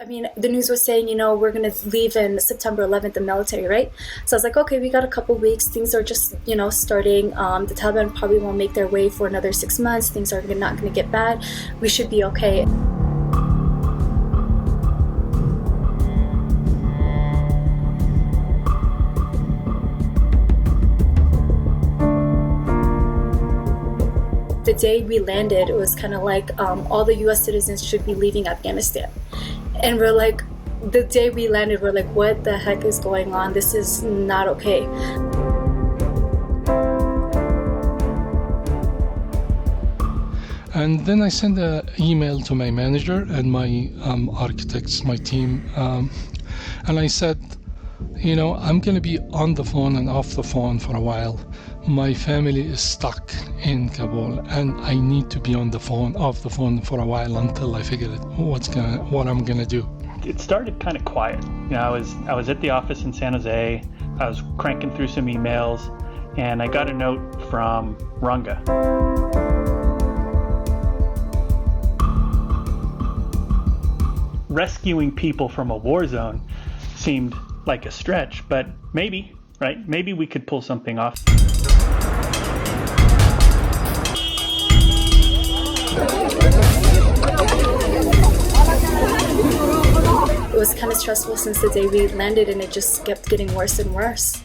I mean, the news was saying, we're going to leave in September 11th, the military, right? So I was like, okay, we got a couple weeks. Things are just, starting. The Taliban probably won't make their way for another 6 months. Things are not going to get bad. We should be okay. The day we landed, it was kind of like all the U.S. citizens should be leaving Afghanistan. And we're like, the day we landed, we're like, what the heck is going on? This is not okay. And then I sent an email to my manager and my architects, my team, and I said, I'm going to be on the phone and off the phone for a while. My family is stuck in Kabul, and I need to be off the phone for a while until I figure out what I'm gonna do. It started kind of quiet. I was at the office in San Jose. I was cranking through some emails, and I got a note from Ranga. Rescuing people from a war zone seemed like a stretch, but maybe, right? Maybe we could pull something off. It was kind of stressful since the day we landed, and it just kept getting worse and worse.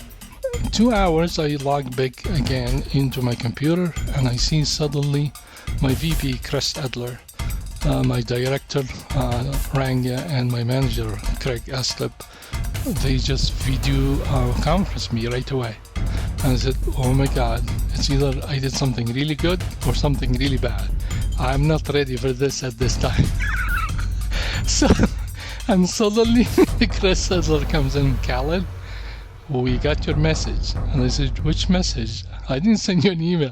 2 hours, I log back again into my computer, and I see suddenly my VP, Chris Adler, my director, Ranga, and my manager, Craig Aslip, they just video conference me right away. And I said, oh my God, it's either I did something really good or something really bad. I'm not ready for this at this time. And suddenly Chris Adler comes in, Khaled, we got your message. And I said, which message? I didn't send you an email.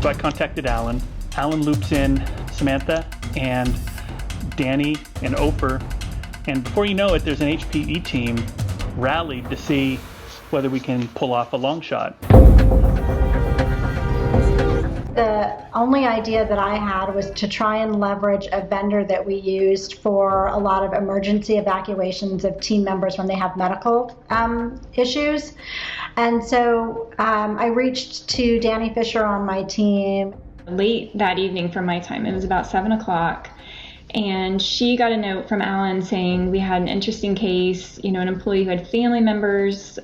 So I contacted Alan. Alan loops in Samantha and Danny and Oprah. And before you know it, there's an HPE team rallied to see whether we can pull off a long shot. The only idea that I had was to try and leverage a vendor that we used for a lot of emergency evacuations of team members when they have medical issues. And so I reached to Danny Fisher on my team. Late that evening from my time, it was about 7 o'clock. And she got a note from Alan saying we had an interesting case, an employee who had family members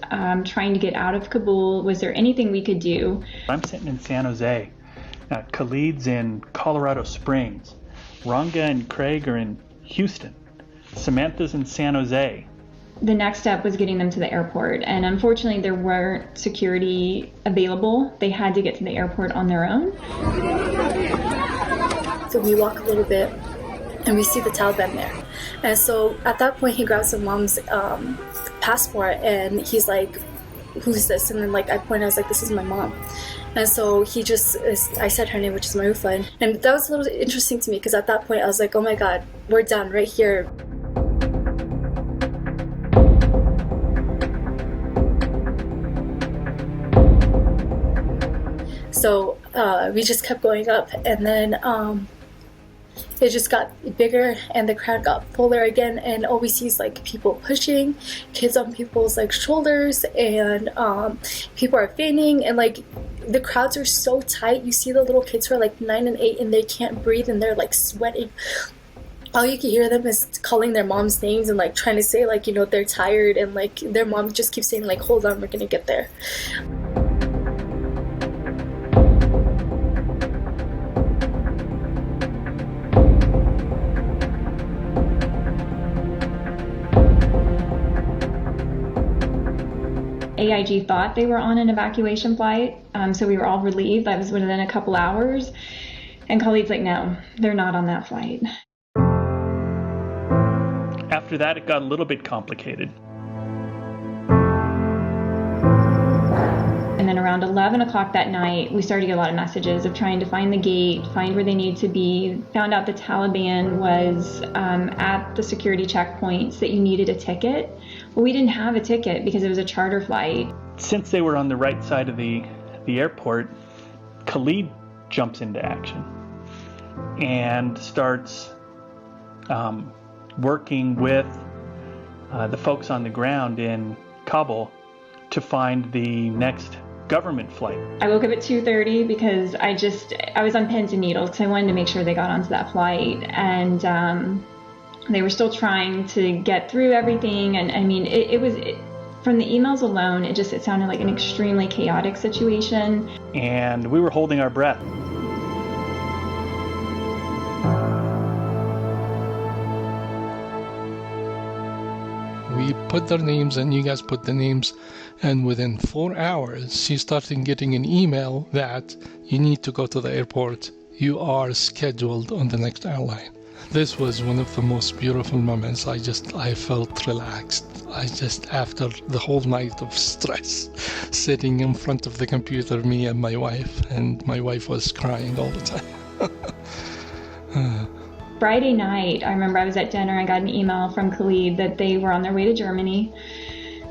trying to get out of Kabul. Was there anything we could do? I'm sitting in San Jose. Khalid's in Colorado Springs. Ranga and Craig are in Houston. Samantha's in San Jose. The next step was getting them to the airport. And unfortunately, there weren't security available. They had to get to the airport on their own. So we walk a little bit, and we see the Taliban there. And so at that point, he grabs his mom's passport, and he's like, who's this? And then I point, I was like, this is my mom. And so I said her name, which is Marufa. And that was a little interesting to me, because at that point, I was like, oh my God, we're done right here. So we just kept going up, and then it just got bigger, and the crowd got fuller again, and all we see is people pushing, kids on people's shoulders, and people are fainting, and the crowds are so tight. You see the little kids who are 9 and 8, and they can't breathe, and they're sweating. All you can hear them is calling their mom's names and trying to say they're tired, and their mom just keeps saying hold on, we're gonna get there. AIG thought they were on an evacuation flight, so we were all relieved. That was within a couple hours. And colleagues no, they're not on that flight. After that, it got a little bit complicated. And then around 11 o'clock that night, we started to get a lot of messages of trying to find the gate, find where they need to be. Found out the Taliban was at the security checkpoints that you needed a ticket. Well, we didn't have a ticket because it was a charter flight. Since they were on the right side of the airport, Khalid jumps into action and starts working with the folks on the ground in Kabul to find the next government flight. I woke up at 2:30 because I was on pins and needles because I wanted to make sure they got onto that flight, and they were still trying to get through everything. And I mean, it was from the emails alone, it sounded like an extremely chaotic situation. And we were holding our breath. We put their names and you guys put the names, and within 4 hours she started getting an email that you need to go to the airport. You are scheduled on the next airline. This was one of the most beautiful moments. I felt relaxed. After the whole night of stress, sitting in front of the computer, me and my wife, and my wife was crying all the time. Friday night, I remember I was at dinner and got an email from Khalid that they were on their way to Germany.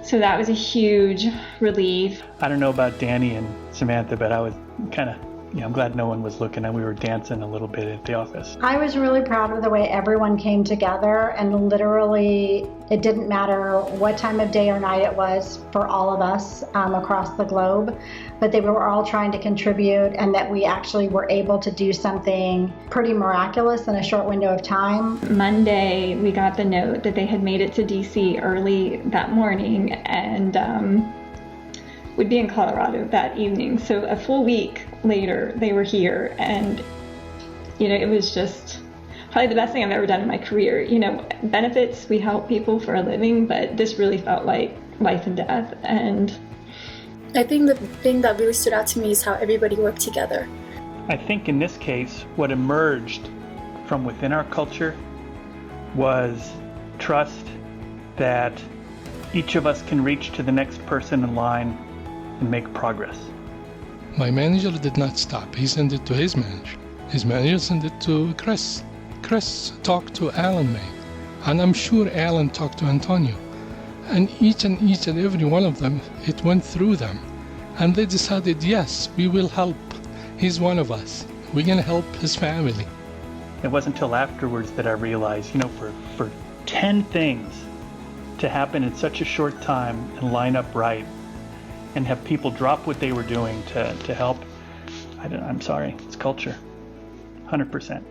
So that was a huge relief. I don't know about Danny and Samantha, but I was kind of, I'm glad no one was looking, and we were dancing a little bit at the office. I was really proud of the way everyone came together, and literally it didn't matter what time of day or night it was for all of us across the globe, but they were all trying to contribute, and that we actually were able to do something pretty miraculous in a short window of time. Monday, we got the note that they had made it to DC early that morning and would be in Colorado that evening. So a full week later, they were here, and it was just probably the best thing I've ever done in my career. Benefits, we help people for a living, but this really felt like life and death. And I think the thing that really stood out to me is how everybody worked together. I think in this case, what emerged from within our culture was trust that each of us can reach to the next person in line and make progress. My manager did not stop. He sent it to his manager. His manager sent it to Chris. Chris talked to Alan May. And I'm sure Alan talked to Antonio. And each and every one of them, it went through them. And they decided, yes, we will help. He's one of us. We're going to help his family. It wasn't until afterwards that I realized, for 10 things to happen in such a short time and line up right and have people drop what they were doing to help, I'm sorry, it's culture, 100%.